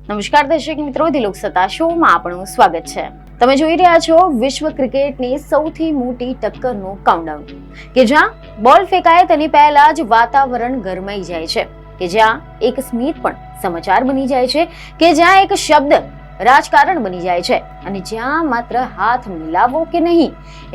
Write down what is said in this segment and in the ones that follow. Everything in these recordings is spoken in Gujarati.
નમસ્કાર દર્શક મિત્રો, દિલોક સત્તા શોમાં આપનું સ્વાગત છે. તમે જોઈ રહ્યા છો વિશ્વ ક્રિકેટની સૌથી મોટી ટક્કરનું કાઉન્ટડાઉન, કે જ્યાં બોલ ફેંકાય તેની પહેલા જ વાતાવરણ ગરમાઈ જાય છે, કે જ્યાં એક સ્મિત પણ સમાચાર બની જાય છે, કે જ્યાં એક શબ્દ રાજકારણ બની જાય છે, અને જ્યાં માત્ર હાથ મિલાવો કે નહીં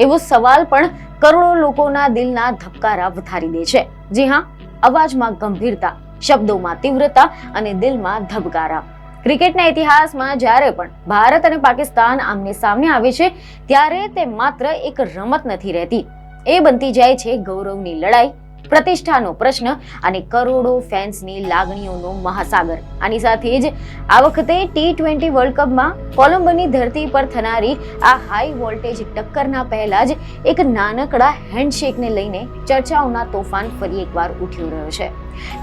એવો સવાલ પણ કરોડો લોકોના દિલના ધબકારા વધારી દે છે. જી હા, અવાજમાં ગંભીરતા, શબ્દોમાં તીવ્રતા અને દિલમાં ધબકારા. ક્રિકેટના ઇતિહાસમાં જ્યારે પણ ભારત અને પાકિસ્તાન આમને સામને આવે છે, ત્યારે તે માત્ર એક રમત નથી રહેતી, એ બનતી જાય છે ગૌરવની લડાઈ, પ્રતિષ્ઠાનો પ્રશ્ન અને કરોડો ફેન્સની લાગણીઓનો મહાસાગર. આની સાથે જ આ વખતે T20 વર્લ્ડ કપમાં કોલંબોની ધરતી પર થનારી આ હાઈ વોલ્ટેજ ટક્કરના પહેલા જ એક નાનકડા હેન્ડશેકને લઈને ચર્ચાઓના તોફાન ફરી એકવાર ઉઠી રહ્યો છે.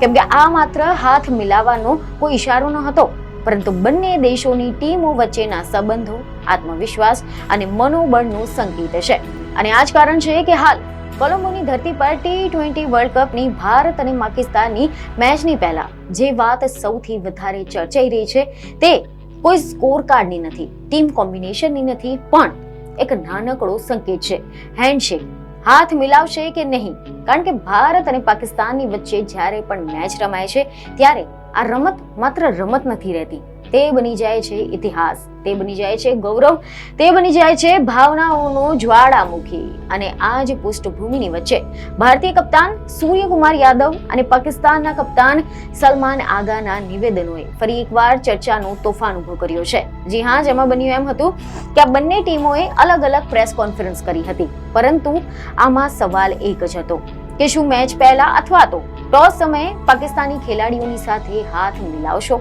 કેમ કે આ માત્ર હાથ મિલાવવાનો કોઈ ઈશારો ન હતો, પરંતુ બંને દેશોની ટીમો વચ્ચેના સંબંધો, આત્મવિશ્વાસ અને મનોબળનું સંકેત છે. અને આ જ કારણ છે કે હાલ કોલંબોની ધરતી પર T20 વર્લ્ડ કપની ભારત અને પાકિસ્તાનની મેચની પહેલા જે વાત સૌથી વધારે ચર્ચાઈ રહી છે, તે કોઈ સ્કોર કાર્ડની નથી, ટીમ કોમ્બિનેશનની નથી, પણ એક નાનકડો સંકેત છે. હેન્ડશેક, હાથ મિલાવશે કે નહીં? કારણ કે ભારત અને પાકિસ્તાનની વચ્ચે જ્યારે પણ મેચ રમાય છે, ત્યારે આ રમત માત્ર રમત નથી રહેતી, તે બની જાય છે ઇતિહાસ, તે બની જાય છે ગૌરવ, તે બની જાય છે ભાવનાઓનો જ્વાળામુખી. અને આ જ પૃષ્ઠભૂમિની વચ્ચે ભારતીય કપ્તાન સૂર્યકુમાર યાદવ અને પાકિસ્તાનના કપ્તાન સલમાન આગાના નિવેદનોએ ફરી એકવાર ચર્ચાનો તોફાન ઉભો કર્યો છે. જી હા, જેમાં બન્યું એમ હતું કે આ બંને ટીમોએ અલગ અલગ પ્રેસ કોન્ફરન્સ કરી હતી, પરંતુ આમાં સવાલ એક જ હતો કે શું મેચ પહેલા અથવા તો ટોસ સમયે પાકિસ્તાની ખેલાડીઓની સાથે હાથ મિલાવશો?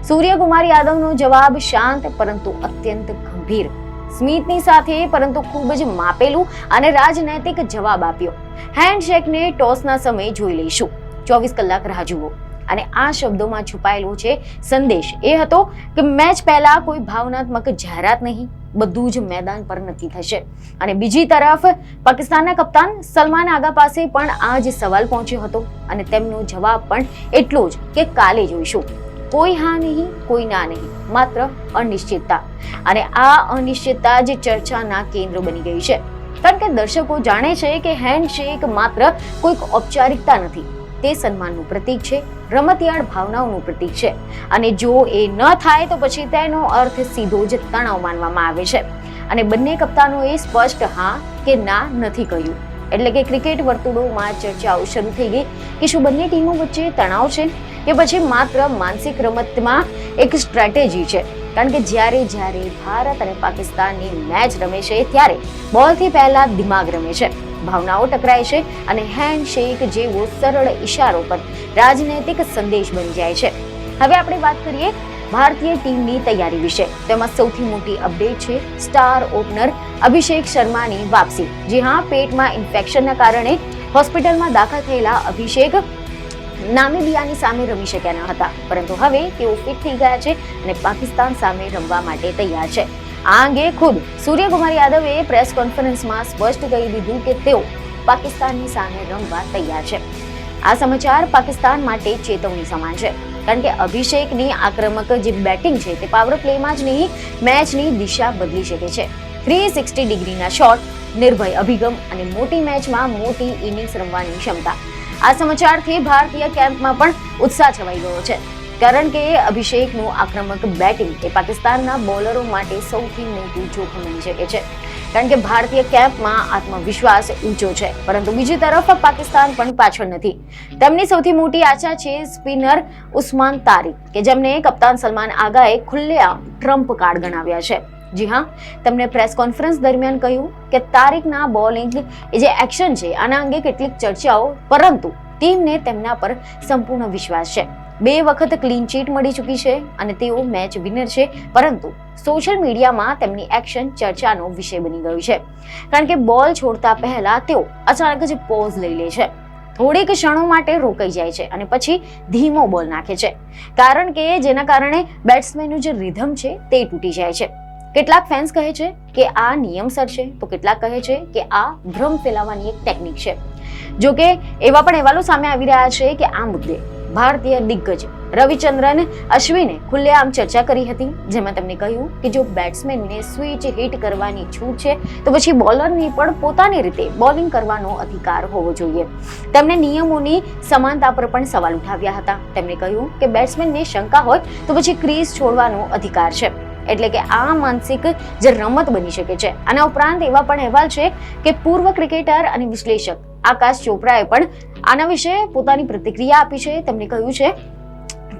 સૂર્યકુમાર યાદવનો જવાબ શાંત પરંતુ અત્યંત ગંભીર સ્મિતની સાથે, પરંતુ ખૂબ જ માપેલું અને રાજનૈતિક જવાબ આપ્યો. હેન્ડશેકને ટોસના સમયે જોઈ લઈશું, 24 કલાક રાહ જુઓ. અને આ શબ્દોમાં છુપાયેલો છે સંદેશ એ હતો કે મેચ પહેલા કોઈ ભાવનાત્મક જાહેરાત નહીં, બધું જ મેદાન પર નક્કી થશે. અને બીજી તરફ પાકિસ્તાનના કપ્તાન સલમાન આગા પાસે પણ આ જ સવાલ પહોંચ્યો હતો, અને તેમનો જવાબ પણ એટલો જ કે કાલે જોઈશું. કોઈ હા નહીં, કોઈ ના નહીં, માત્ર અનિશ્ચિતતા. અને આ અનિશ્ચિતતા જ ચર્ચાના કેન્દ્ર બની ગઈ છે, કારણ કે દર્શકો જાણે છે કે હેન્ડશેક માત્ર કોઈક ઔપચારિકતા નથી, તે સન્માનનું પ્રતીક છે, રમતિયાળ ભાવનાઓનું પ્રતીક છે. અને જો એ ન થાય તો પછી તેનો અર્થ સીધો જ તણાવ માનવામાં આવે છે. અને બંને કપ્તાનોએ સ્પષ્ટ હા કે ના નથી કહ્યું. એટલે કે ક્રિકેટ વર્તુળોમાં ચર્ચાઓ શરૂ થઈ ગઈ કે શું બંને ટીમો વચ્ચે તણાવ છે કે પછી માત્ર માનસિક રમતમાં એક સ્ટ્રેટેજી છે. કારણ કે જ્યારે ભારત અને પાકિસ્તાનની મેચ રમે છે, ત્યારે બોલથી પહેલા દિમાગ રમે છે, ભાવનાઓ ટકરાય છે, અને હેન્ડશેક જેવો સરળ ઈશારો પર રાજનૈતિક સંદેશ બની જાય છે. હવે આપણે વાત કરીએ ભારતીય ટીમની તૈયારી વિશે. તેમાં સૌથી મોટી અપડેટ છે સ્ટાર ઓપનર અભિષેક શર્માની વાપસી. જી હા, પેટમાં ઇન્ફેક્શનના કારણે હોસ્પિટલમાં દાખલ થયેલા અભિષેક નામીબિયાની સામે રમી શક્યા ન હતા, પરંતુ હવે તેઓ ફિટ થઈ ગયા છે અને પાકિસ્તાન સામે રમવા માટે તૈયાર છે. આ અંગે ખુદ સૂર્યકુમાર યાદવે પ્રેસ કોન્ફરન્સમાં સ્પષ્ટ કહી દીધું કે તેઓ પાકિસ્તાનની સામે રમવા તૈયાર છે. આ સમાચાર પાકિસ્તાન માટે ચેતવણી સમાન છે, કારણ કે અભિષેકની આક્રમક જે બેટિંગ છે, તે પાવર પ્લેમાં જ નહીં, મેચની દિશા બદલી શકે છે. 360 ડિગ્રીના શોટ, નિર્ભય અભિગમ અને મોટી મેચમાં મોટી ઇનિંગ્સ રમવાની ક્ષમતા. આ સમાચારથી ભારતીય કેમ્પમાં પણ ઉત્સાહ છવાઈ ગયો છે, કારણ કે અભિષેકનું આક્રમક બેટિંગ એ પાકિસ્તાનના બોલરો માટે સૌથી મોટું જોખમ બની શકે છે. કારણ કે ભારતીય કેમ્પમાં આત્મવિશ્વાસ ઊંચો છે, પરંતુ બીજી તરફ પાકિસ્તાન પણ પાછળ નથી. તેમની સૌથી મોટી આશા છે સ્પિનર ઉસ્માન તારિક, કે જેમને કપ્તાન સલમાન આગાએ ખુલ્લેઆમ ટ્રમ્પ કાર્ડ ગણાવ્યા છે. જી હા, તેમણે પ્રેસ કોન્ફરન્સ દરમિયાન કહ્યું કે તારિકના બોલિંગ એ જે એક્શન છે, આના અંગે કેટલીક ચર્ચાઓ, પરંતુ ટીમને તેમના પર સંપૂર્ણ વિશ્વાસ છે. 2 વખત ક્લીન ચીટ મળી ચૂકી છે અને તેઓ મેચ વિનર છે, પરંતુ સોશિયલ મીડિયામાં તેમની એક્શન ચર્ચાનો વિષય બની ગયું છે, કારણ કે બોલ છોડતા પહેલા તેઓ અચાનક જ પોઝ લઈ લે છે, થોડીક ક્ષણો માટે રોકાઈ જાય છે અને પછી ધીમો બોલ નાખે છે, કારણ કે જેના કારણે બેટ્સમેનનું જે રિધમ છે તે તૂટી જાય છે. કેટલાક ફેન્સ કહે છે કે આ નિયમસર છે, તો કેટલાક કહે છે કે આ ભ્રમ ફેલાવવાની એક ટેકનિક છે. જો કે એવા પણ અહેવાલો સામે આવી રહ્યા છે કે આ મુદ્દે ભારતીય દિગ્ગજ રવિચંદ્રન અશ્વિને ખુલ્લેઆમ ચર્ચા કરી હતી, જેમાં તેમણે કહ્યું કે જો બેટ્સમેનને સ્વિચ હિટ કરવાની છૂટ છે તો પછી બોલરની પણ પોતાની રીતે બોલિંગ કરવાનો અધિકાર હોવો જોઈએ. તેમણે નિયમોની સમાનતા પર પણ સવાલ ઉઠાવ્યા હતા. તેમણે કહ્યું કે બેટ્સમેનને શંકા હોય તો પછી ક્રીઝ છોડવાનો અધિકાર છે. એટલે કે આ માનસિક જે રમત બની શકે છે. આના ઉપરાંત એવા પણ અહેવાલ છે કે પૂર્વ ક્રિકેટર અને વિશ્લેષક આકાશ ચોપરાએ પણ આના વિશે પોતાની પ્રતિક્રિયા આપી છે. તેમણે કહ્યું છે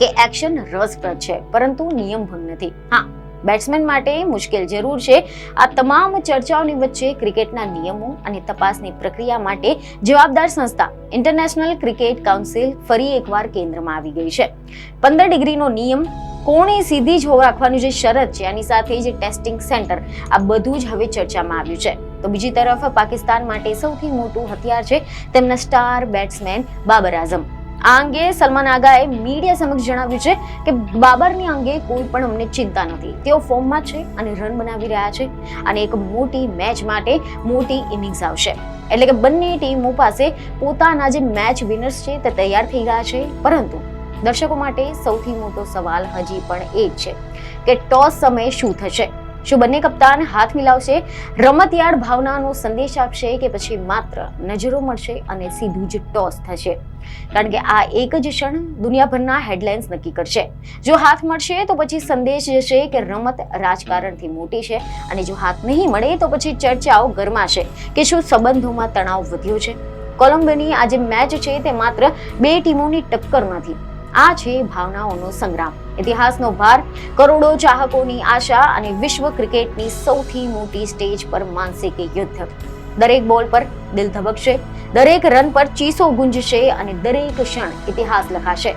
કે એક્શન રસપ્રદ છે પરંતુ નિયમ ભંગ નથી. હા, બેટ્સમેન માટે મુશ્કેલ જરૂર છે. આ તમામ ચર્ચાઓની વચ્ચે ક્રિકેટના નિયમો અને તપાસની પ્રક્રિયા માટે જવાબદાર સંસ્થા ઇન્ટરનેશનલ ક્રિકેટ કાઉન્સિલ ફરી એકવાર કેન્દ્રમાં આવી ગઈ છે. 15 ડિગ્રીનો નિયમ, કોણે સીધી જ રાખવાની જે શરત છે, આની સાથે જે ટેસ્ટિંગ સેન્ટર, આ બધું જ હવે ચર્ચામાં આવ્યું છે. તો બીજી તરફ પાકિસ્તાન માટે સૌથી મોટું હથિયાર છે તેમના સ્ટાર બેટ્સમેન બાબર આઝમ. આ અંગે સલમાન આગાએ મીડિયા સમક્ષ જણાવ્યું છે કે બાબરની અંગે કોઈ પણ અમને ચિંતા નથી. તેઓ ફોર્મમાં છે અને રન બનાવી રહ્યા છે અને એક મોટી મેચ માટે મોટી ઇનિંગ્સ આવશે. એટલે કે બંને ટીમો પાસે પોતાના જે મેચ વિનર્સ છે તે તૈયાર થઈ ગયા છે. પરંતુ દર્શકો માટે સૌથી મોટો સવાલ હજી પણ એ જ છે કે ટોસ સમયે શું થશે. શું બંને કપ્તાન હાથ મિલાવશે, રમતિયાળ ભાવનાનો સંદેશ આપશે કે પછી માત્ર નજરો મળશે અને સીધું જ ટોસ થશે? કારણ કે આ એક જ ક્ષણ દુનિયાભરના હેડલાઇન્સ નક્કી કરશે. જો હાથ મળશે તો પછી સંદેશ જશે કે રમત રાજકારણથી મોટી છે, અને જો હાથ નહીં મળે તો પછી ચર્ચાઓ ગરમાશે કે શું સંબંધોમાં તણાવ વધ્યો છે. કોલંબોની આ જે મેચ છે તે માત્ર બે ટીમોની ટક્કર નથી, આ છે ભાવનાઓનો સંગ્રામ, ઇતિહાસનો ભાર, કરોડો ચાહકોની આશા અને વિશ્વ ક્રિકેટની સૌથી મોટી સ્ટેજ પર માનસિક યુદ્ધ. દરેક બોલ પર દિલ ધબકશે, દરેક રન પર ચીસો ગુંજશે અને દરેક ક્ષણ ઇતિહાસ લખાશે.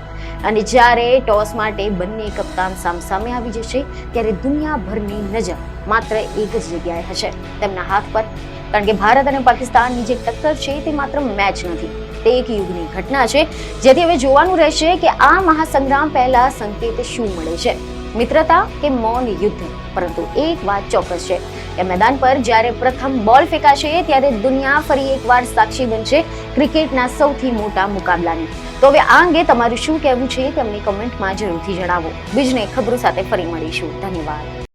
અને જ્યારે ટોસ માટે બંને કપ્તાન સામસામે આવી જશે ત્યારે દુનિયાભરની નજર માત્ર એક જ જગ્યાએ હશે, તેમના હાથ પર. કારણ કે ભારત અને પાકિસ્તાનની જે ટક્કર છે તે માત્ર મેચ નથી, તે એક યુગની ઘટના છે. જેથી હવે જોવાનું રહેશે કે આ મહાસંગ્રામ પહેલા સંકેત શું મળે છે, મિત્રતા કે મૌન યુદ્ધ. પરંતુ એક વાત ચોક્કસ છે કે મેદાન પર જ્યારે પ્રથમ બોલ ફેંકાશે ત્યારે દુનિયા ફરી એકવાર સાક્ષી બનશે ક્રિકેટના સૌથી મોટા મુકાબલાની. તો હવે આ અંગે તમારું શું કહેવું છે તે અમને કમેન્ટમાં જરૂરથી જણાવો. બીજને ખબરો સાથે ફરી મળીશું. ધન્યવાદ.